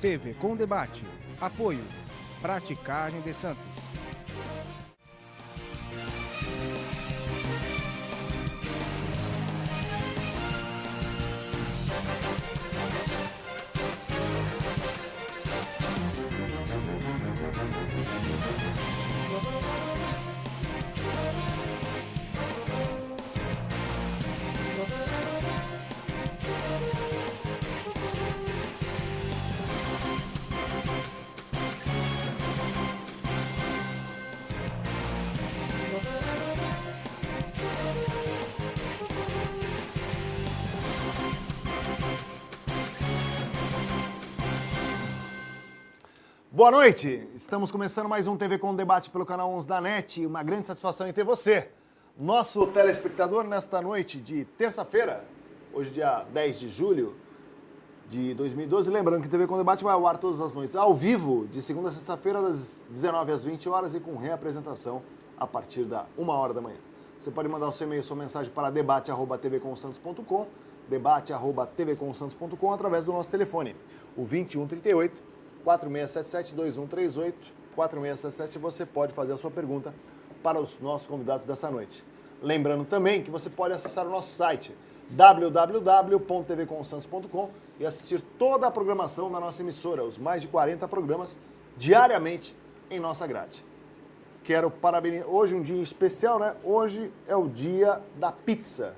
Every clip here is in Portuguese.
TV com Debate. Apoio Praticagem de Santos. Boa noite, estamos começando mais um TV com Debate pelo canal 11 da NET. Uma grande satisfação em ter você, nosso telespectador, nesta noite de terça-feira, hoje dia 10 de julho de 2012. Lembrando que TV com Debate vai ao ar todas as noites, ao vivo, de segunda a sexta-feira, das 19 às 20 horas e com reapresentação a partir da 1 hora da manhã. Você pode mandar o seu e-mail, sua mensagem para debate@tvcomsantos.com, debate@tvcomsantos.com, através do nosso telefone, o 2138 4677-2138, 4677, você pode fazer a sua pergunta para os nossos convidados dessa noite. Lembrando também que você pode acessar o nosso site, www.tvcomsantos.com, e assistir toda a programação da nossa emissora, os mais de 40 programas, diariamente em nossa grade. Quero parabenizar, hoje um dia especial, né? Hoje é o dia da pizza.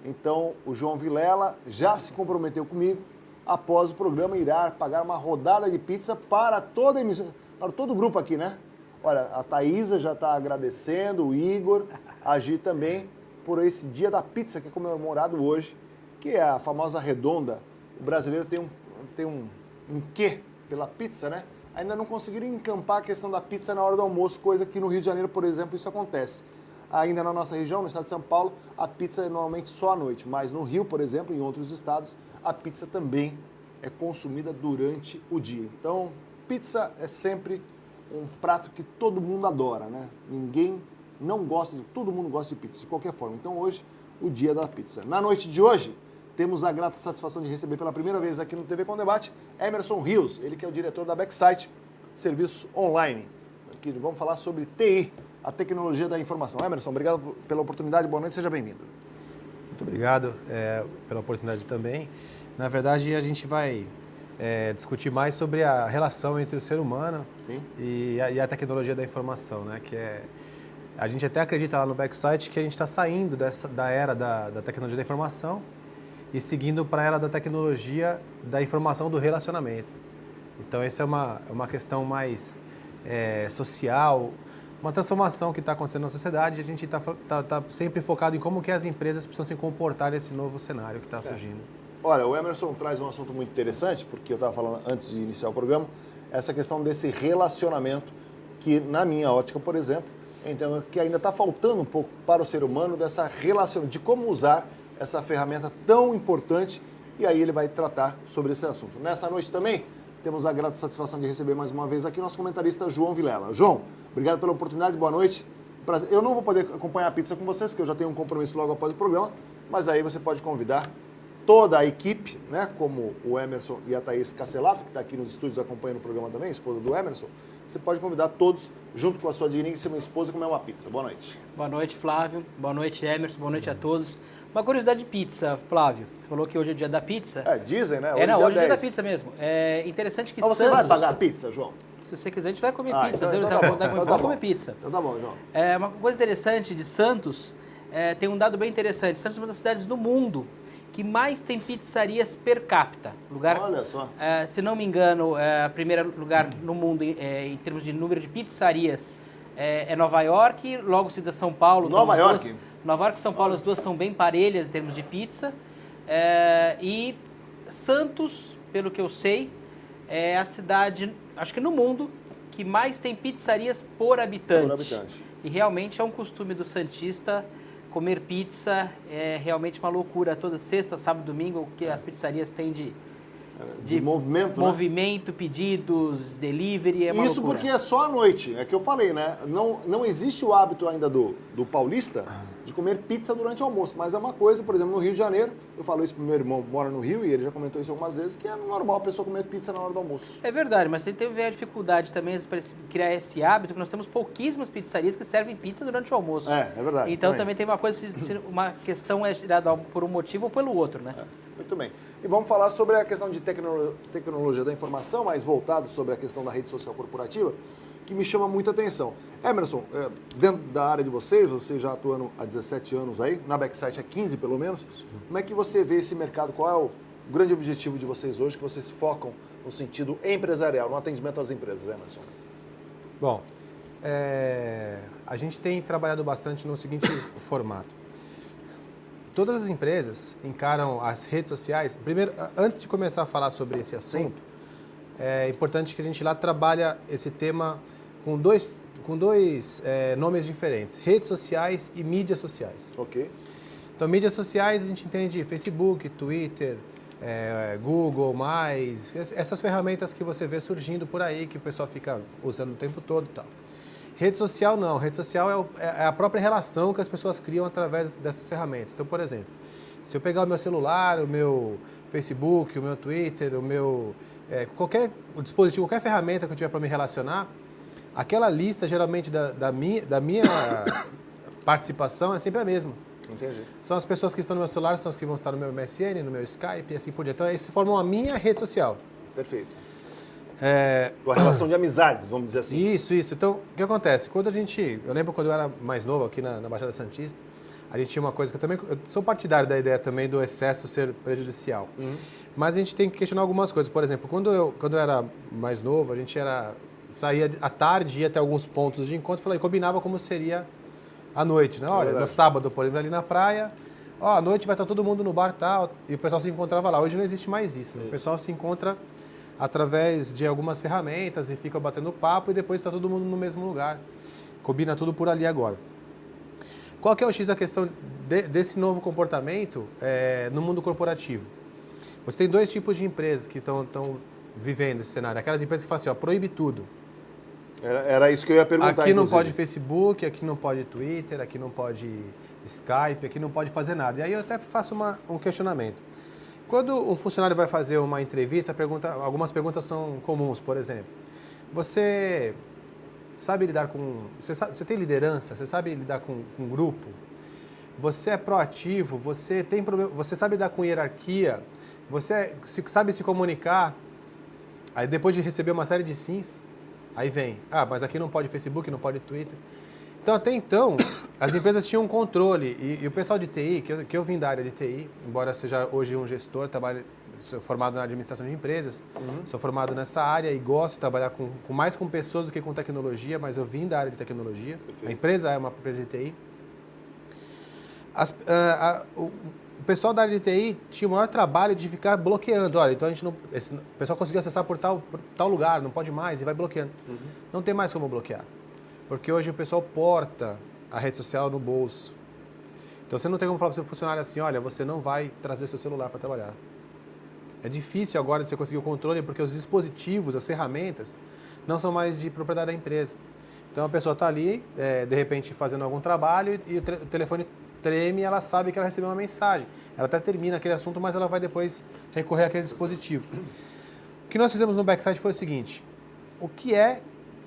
Então, o João Vilela já se comprometeu comigo, após o programa, irá pagar uma rodada de pizza para toda a emissora, para todo o grupo aqui, né? Olha, a Thaísa já está agradecendo, o Igor, a Gi também, por esse dia da pizza que é comemorado hoje, que é a famosa redonda. O brasileiro tem um quê pela pizza, né? Ainda não conseguiram encampar a questão da pizza na hora do almoço, coisa que no Rio de Janeiro, por exemplo, isso acontece. Ainda na nossa região, no estado de São Paulo, a pizza é normalmente só à noite, mas no Rio, por exemplo, em outros estados, a pizza também é consumida durante o dia. Então, pizza é sempre um prato que todo mundo adora, né? Ninguém não gosta todo mundo gosta de pizza, de qualquer forma. Então, hoje, o dia da pizza. Na noite de hoje, temos a grata satisfação de receber pela primeira vez aqui no TV com Debate, Emerson Rios, ele que é o diretor da Backsite, serviços online. Aqui vamos falar sobre TI, a tecnologia da informação. Emerson, obrigado pela oportunidade, boa noite, seja bem-vindo. Muito obrigado pela oportunidade também. Na verdade, a gente vai discutir mais sobre a relação entre o ser humano e a tecnologia da informação, né? A gente até acredita lá no Backsite que a gente está saindo da era da tecnologia da informação e seguindo para a era da tecnologia da informação do relacionamento. Então, essa é uma questão mais social, uma transformação que está acontecendo na sociedade, e a gente está sempre focado em como que as empresas precisam se comportar nesse novo cenário que está surgindo. Olha, o Emerson traz um assunto muito interessante, porque eu estava falando antes de iniciar o programa, essa questão desse relacionamento que, na minha ótica, por exemplo, eu entendo que ainda está faltando um pouco para o ser humano dessa relação, de como usar essa ferramenta tão importante, e aí ele vai tratar sobre esse assunto. Nessa noite também, temos a grata satisfação de receber mais uma vez aqui nosso comentarista João Vilela. João, obrigado pela oportunidade, boa noite. Prazer. Eu não vou poder acompanhar a pizza com vocês, porque eu já tenho um compromisso logo após o programa, mas aí você pode convidar toda a equipe, né, como o Emerson e a Thaís Cacelato, que está aqui nos estúdios acompanhando o programa também, esposa do Emerson. Você pode convidar todos, junto com a sua digníssima esposa, a comer uma pizza. Boa noite. Boa noite, Flávio. Boa noite, Emerson. Boa noite a todos. Uma curiosidade de pizza, Flávio. Você falou que hoje é o dia da pizza. Dizem, né? Hoje é o dia da pizza mesmo. É interessante que Santos... Você vai pagar a pizza, João? Se você quiser, a gente vai comer pizza. Então Vamos comer pizza. Então tá bom, João. Uma coisa interessante de Santos, tem um dado bem interessante. Santos é uma das cidades do mundo que mais tem pizzarias per capita. Olha só. Se não me engano, primeiro lugar no mundo em termos de número de pizzarias é Nova York, logo seguida São Paulo. Nova York? Nova York e São Paulo, as duas estão bem parelhas em termos de pizza. E Santos, pelo que eu sei, é a cidade, acho que no mundo, que mais tem pizzarias por habitante. Por habitante. E realmente é um costume do santista comer pizza, é realmente uma loucura. Toda sexta, sábado, domingo, o que as pizzarias têm De movimento, né? Movimento, pedidos, delivery, é uma Isso loucura. porque é só à noite, é que eu falei, né? Não existe o hábito ainda do paulista de comer pizza durante o almoço, mas é uma coisa, por exemplo, no Rio de Janeiro, eu falo isso pro meu irmão, mora no Rio, e ele já comentou isso algumas vezes, que é normal a pessoa comer pizza na hora do almoço. É verdade, mas você teve a dificuldade também para criar esse hábito, que nós temos pouquíssimas pizzarias que servem pizza durante o almoço. É verdade. Então também tem uma coisa, se uma questão é gerada por um motivo ou pelo outro, né? Muito bem. E vamos falar sobre a questão de tecnologia da informação, mais voltado sobre a questão da rede social corporativa, que me chama muita atenção. Emerson, dentro da área de vocês, você já atuando há 17 anos aí, na Backsite há 15 pelo menos, como é que você vê esse mercado? Qual é o grande objetivo de vocês hoje, que vocês focam no sentido empresarial, no atendimento às empresas, Emerson? Bom, a gente tem trabalhado bastante no seguinte formato. Todas as empresas encaram as redes sociais. Primeiro, antes de começar a falar sobre esse assunto, é importante que a gente lá trabalhe esse tema com dois nomes diferentes: redes sociais e mídias sociais. Ok. Então, mídias sociais a gente entende Facebook, Twitter, Google, essas ferramentas que você vê surgindo por aí, que o pessoal fica usando o tempo todo e tal. Rede social não, rede social é a própria relação que as pessoas criam através dessas ferramentas. Então, por exemplo, se eu pegar o meu celular, o meu Facebook, o meu Twitter, o meu qualquer dispositivo, qualquer ferramenta que eu tiver para me relacionar, aquela lista geralmente da minha participação é sempre a mesma. Entendi. São as pessoas que estão no meu celular, são as que vão estar no meu MSN, no meu Skype e assim por diante. Então, eles formam a minha rede social. Perfeito. Uma relação de amizades, vamos dizer assim. Isso. Então, o que acontece? Eu lembro quando eu era mais novo aqui na Baixada Santista, a gente tinha uma coisa que eu sou partidário da ideia também do excesso ser prejudicial. Mas a gente tem que questionar algumas coisas. Por exemplo, quando eu era mais novo, a gente saía à tarde, ia até alguns pontos de encontro e combinava como seria à noite, né? Olha, no sábado, por exemplo, ali na praia, à noite vai estar todo mundo no bar tal, e o pessoal se encontrava lá. Hoje não existe mais isso, né? O pessoal se encontra através de algumas ferramentas e fica batendo papo e depois está todo mundo no mesmo lugar. Combina tudo por ali agora. Qual que é o X da questão desse novo comportamento no mundo corporativo? Você tem dois tipos de empresas que estão vivendo esse cenário. Aquelas empresas que falam assim, proíbe tudo. Era isso que eu ia perguntar, aqui não pode Facebook, aqui não pode Twitter, aqui não pode Skype, aqui não pode fazer nada. E aí eu até faço um questionamento. Quando um funcionário vai fazer uma entrevista, algumas perguntas são comuns, por exemplo. Você sabe lidar com... Você tem liderança? Você sabe lidar com um grupo? Você é proativo? Você sabe lidar com hierarquia? Você sabe se comunicar? Aí depois de receber uma série de sims, aí vem, mas aqui não pode Facebook, não pode Twitter. Então, até então, as empresas tinham um controle e o pessoal de TI, que eu vim da área de TI, embora seja hoje um gestor, sou formado na administração de empresas, sou formado nessa área e gosto de trabalhar mais com pessoas do que com tecnologia, mas eu vim da área de tecnologia. Perfeito. A empresa é uma empresa de TI. O pessoal da área de TI tinha o maior trabalho de ficar bloqueando. Olha, então o pessoal conseguiu acessar por tal lugar, não pode mais, e vai bloqueando. Não tem mais como bloquear. Porque hoje o pessoal porta a rede social no bolso. Então você não tem como falar para o seu funcionário assim, olha, você não vai trazer seu celular para trabalhar. É difícil agora de você conseguir o controle porque os dispositivos, as ferramentas, não são mais de propriedade da empresa. Então a pessoa está ali, de repente, fazendo algum trabalho e o telefone treme e ela sabe que ela recebeu uma mensagem. Ela até termina aquele assunto, mas ela vai depois recorrer àquele dispositivo. O que nós fizemos no Backsite foi o seguinte, o que é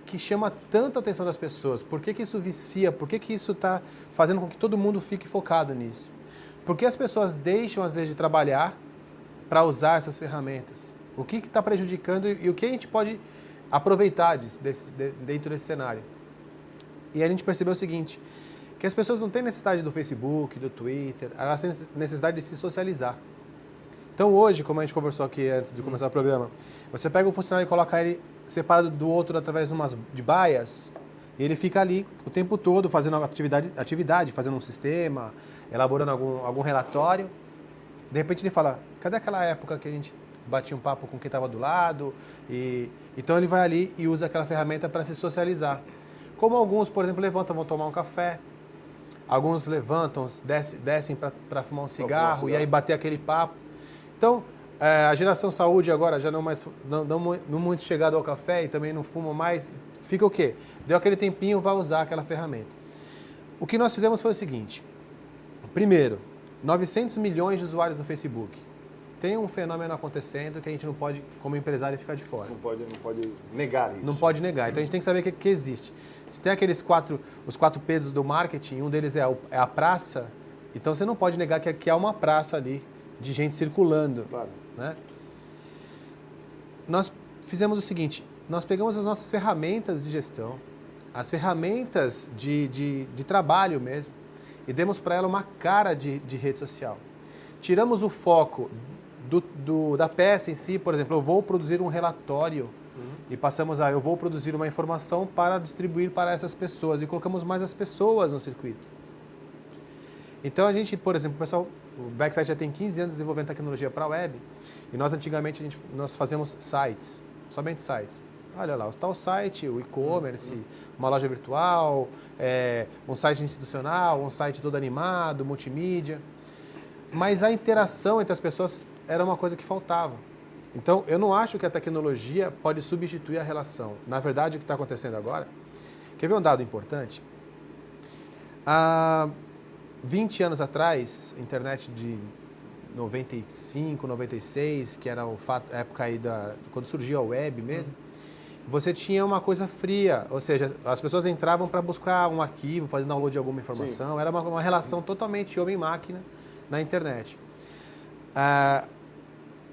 que chama tanta atenção das pessoas? Por que isso vicia? Por que isso está fazendo com que todo mundo fique focado nisso? Por que as pessoas deixam, às vezes, de trabalhar para usar essas ferramentas? O que está prejudicando e o que a gente pode aproveitar dentro desse cenário? E a gente percebeu o seguinte, que as pessoas não têm necessidade do Facebook, do Twitter, elas têm necessidade de se socializar. Então hoje, como a gente conversou aqui antes de começar o programa, você pega um funcionário e coloca ele separado do outro através de baias, e ele fica ali o tempo todo fazendo atividade, fazendo um sistema, elaborando algum relatório. De repente ele fala, cadê aquela época que a gente batia um papo com quem estava do lado? Então ele vai ali e usa aquela ferramenta para se socializar. Como alguns, por exemplo, levantam, vão tomar um café, alguns levantam, descem para fumar um cigarro e aí bater aquele papo. Então, a geração saúde agora já não muito chegada ao café e também não fuma mais, fica o quê? Deu aquele tempinho, vai usar aquela ferramenta. O que nós fizemos foi o seguinte. Primeiro, 900 milhões de usuários no Facebook. Tem um fenômeno acontecendo que a gente não pode, como empresário, ficar de fora. Não pode negar isso. Não pode negar. Então a gente tem que saber o que existe. Se tem os 4 P's do marketing, um deles é a praça, então você não pode negar que há uma praça ali de gente circulando. Claro. Né? Nós fizemos o seguinte, nós pegamos as nossas ferramentas de gestão, as ferramentas de trabalho mesmo, e demos para ela uma cara de rede social. Tiramos o foco da peça em si, por exemplo, eu vou produzir um relatório e passamos eu vou produzir uma informação para distribuir para essas pessoas e colocamos mais as pessoas no circuito. Então a gente, por exemplo, o Backside já tem 15 anos desenvolvendo tecnologia para a web e nós antigamente nós fazemos sites, somente sites. Olha lá, o tal site, o e-commerce, uma loja virtual, um site institucional, um site todo animado, multimídia. Mas a interação entre as pessoas era uma coisa que faltava. Então, eu não acho que a tecnologia pode substituir a relação. Na verdade, o que está acontecendo agora... Quer ver um dado importante? Há 20 anos atrás, internet de 95, 96, que era a época aí quando surgiu a web mesmo, você tinha uma coisa fria, ou seja, as pessoas entravam para buscar um arquivo, fazer download de alguma informação, Sim. Era uma relação totalmente homem-máquina na internet.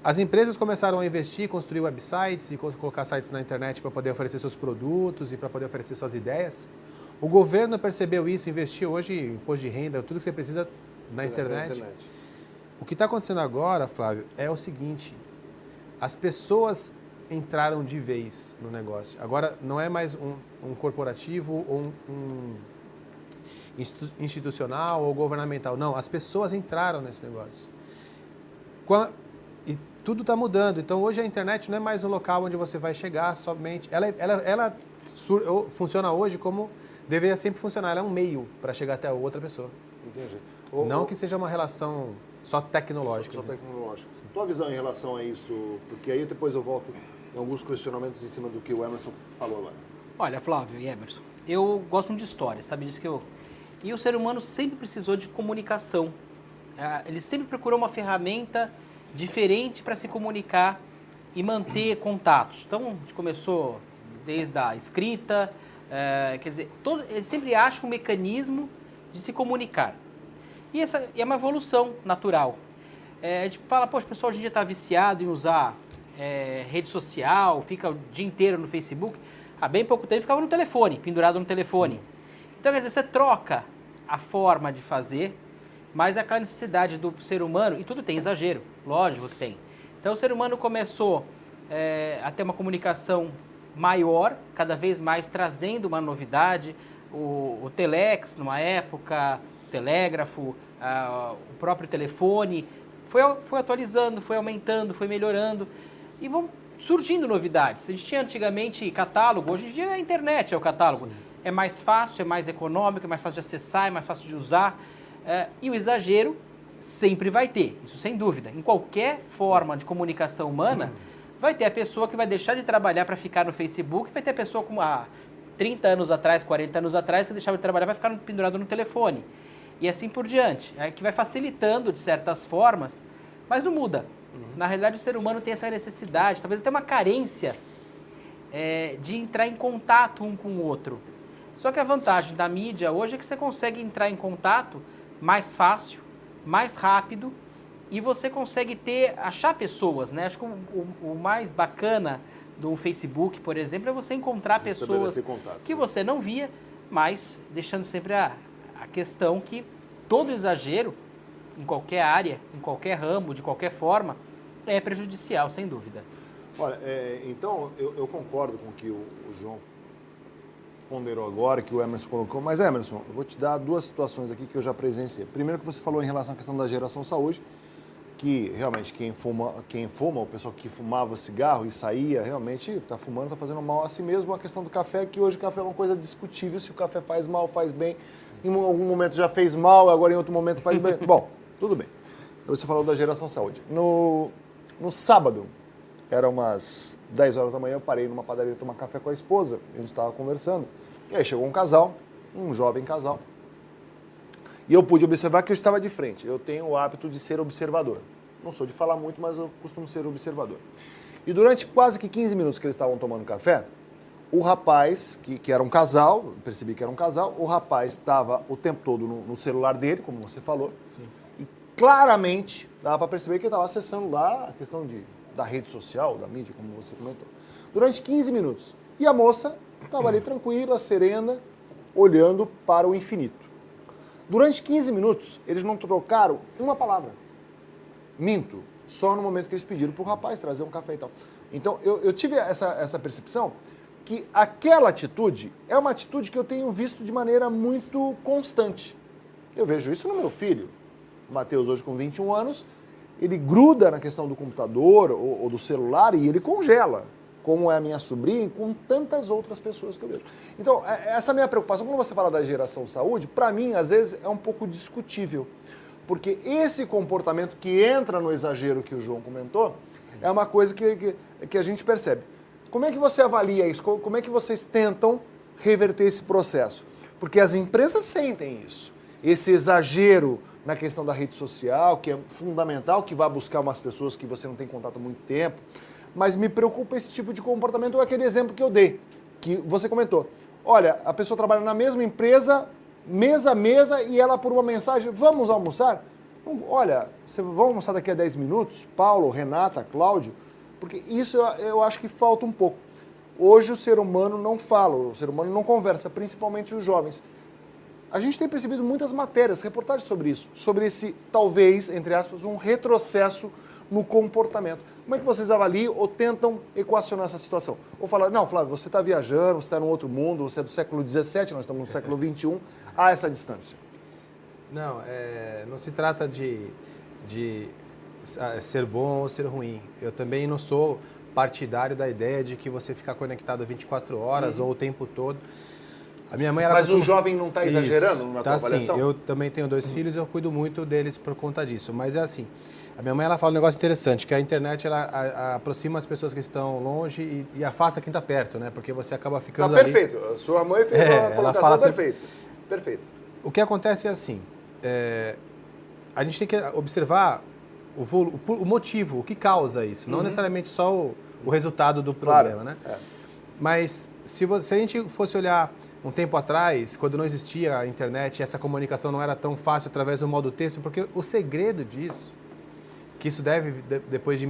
As empresas começaram a investir, construir websites e colocar sites na internet para poder oferecer seus produtos e para poder oferecer suas ideias. O governo percebeu isso, investiu hoje em imposto de renda, tudo que você precisa na internet. O que está acontecendo agora, Flávio, é o seguinte, as pessoas entraram de vez no negócio. Agora, não é mais um corporativo ou um institucional ou governamental. Não, as pessoas entraram nesse negócio. E tudo está mudando. Então, hoje a internet não é mais um local onde você vai chegar somente... Ela funciona hoje como deveria sempre funcionar. Ela é um meio para chegar até outra pessoa. Entendi. Não que seja uma relação só tecnológica. Só tecnológica. Tua visão em relação a isso, porque aí depois eu volto em alguns questionamentos em cima do que o Emerson falou lá. Olha, Flávio e Emerson, eu gosto muito de história, sabe disso que eu... E o ser humano sempre precisou de comunicação. Ele sempre procurou uma ferramenta diferente para se comunicar e manter contatos. Então, a gente começou desde a escrita, quer dizer, ele sempre acha um mecanismo de se comunicar. E essa é uma evolução natural. A gente fala, poxa, o pessoal hoje em dia está viciado em usar rede social, fica o dia inteiro no Facebook. Há bem pouco tempo ficava no telefone, pendurado no telefone. Sim. Então, quer dizer, você troca a forma de fazer, mas aquela necessidade do ser humano, e tudo tem exagero, lógico que tem. Então, o ser humano começou a ter uma comunicação maior, cada vez mais trazendo uma novidade, o telex, numa época, o telégrafo, o próprio telefone, foi atualizando, foi aumentando, foi melhorando, e vão surgindo novidades. A gente tinha antigamente catálogo, hoje em dia a internet é o catálogo. Sim. É mais fácil, é mais econômico, é mais fácil de acessar, é mais fácil de usar. E o exagero sempre vai ter, isso sem dúvida. Em qualquer forma de comunicação humana, vai ter a pessoa que vai deixar de trabalhar para ficar no Facebook, vai ter a pessoa como há 30 anos atrás, 40 anos atrás, que deixava de trabalhar vai ficar pendurado no telefone. E assim por diante. Que vai facilitando de certas formas, mas não muda. Na realidade, o ser humano tem essa necessidade, talvez até uma carência de entrar em contato um com o outro. Só que a vantagem da mídia hoje é que você consegue entrar em contato mais fácil, mais rápido, e você consegue achar pessoas, né? Acho que o mais bacana do Facebook, por exemplo, é você encontrar pessoas que você não via, mas deixando sempre a questão que todo exagero, em qualquer área, em qualquer ramo, de qualquer forma, é prejudicial, sem dúvida. Olha, então eu concordo com o que o João ponderou agora, que o Emerson colocou, mas Emerson, eu vou te dar duas situações aqui que eu já presenciei. Primeiro que você falou em relação à questão da geração saúde, que realmente quem fuma, o pessoal que fumava cigarro e saía, realmente está fumando, está fazendo mal a si mesmo. A questão do café, que hoje o café é uma coisa discutível, se o café faz mal, faz bem, em algum momento já fez mal, agora em outro momento faz bem. Bom, tudo bem. Você falou da geração saúde. No sábado, eram umas 10 horas da manhã, eu parei numa padaria tomar café com a esposa, a gente estava conversando, e aí chegou um casal, um jovem casal, e eu pude observar que eu estava de frente. Eu tenho o hábito de ser observador. Não sou de falar muito, mas eu costumo ser observador. E durante quase que 15 minutos que eles estavam tomando café, o rapaz, que era um casal, percebi que era um casal, o rapaz estava o tempo todo no celular dele, como você falou, Sim. e claramente dava para perceber que ele estava acessando lá a questão da rede social, da mídia, como você comentou. Durante 15 minutos. E a moça estava ali tranquila, serena, olhando para o infinito. Durante 15 minutos, eles não trocaram uma palavra. Minto, só no momento que eles pediram para o rapaz trazer um café e tal. Então, eu tive essa percepção que aquela atitude é uma atitude que eu tenho visto de maneira muito constante. Eu vejo isso no meu filho. O Matheus, hoje com 21 anos, ele gruda na questão do computador ou do celular e ele congela, como é a minha sobrinha e com tantas outras pessoas que eu vejo. Então, essa minha preocupação, quando você fala da geração saúde, para mim, às vezes, é um pouco discutível. Porque esse comportamento que entra no exagero que o João comentou, é uma coisa que a gente percebe. Como é que você avalia isso? Como é que vocês tentam reverter esse processo? Porque as empresas sentem isso. Esse exagero na questão da rede social, que é fundamental, que vai buscar umas pessoas que você não tem contato há muito tempo. Mas me preocupa esse tipo de comportamento, ou aquele exemplo que eu dei, que você comentou. Olha, a pessoa trabalha na mesma empresa, mesa a mesa, e ela por uma mensagem, vamos almoçar? Olha, vamos almoçar daqui a 10 minutos? Paulo, Renata, Cláudio? Porque isso eu acho que falta um pouco. Hoje o ser humano não fala, o ser humano não conversa, principalmente os jovens. A gente tem percebido muitas matérias, reportagens sobre isso, sobre esse, talvez, entre aspas, um retrocesso no comportamento. Como é que vocês avaliam ou tentam equacionar essa situação? Ou falar, não, Flávio, você está viajando, você está num outro mundo, você é do século XVII, nós estamos no século XXI, há essa distância. Não, não se trata de ser bom ou ser ruim. Eu também não sou partidário da ideia de que você ficar conectado 24 horas ou o tempo todo. A minha mãe, Mas o jovem não está exagerando na tua avaliação? Sim, eu também tenho 2 filhos e eu cuido muito deles por conta disso. Mas é assim, a minha mãe ela fala um negócio interessante, que a internet ela aproxima as pessoas que estão longe e afasta quem está perto, né? Porque você acaba ficando ali... Perfeito. A sua mãe fez uma colocação perfeita. Perfeito. O que acontece é assim, a gente tem que observar o motivo, o que causa isso, não necessariamente só o resultado do problema, né? Mas se a gente fosse olhar um tempo atrás, quando não existia a internet, essa comunicação não era tão fácil através do modo texto, porque o segredo disso, que isso deve, depois de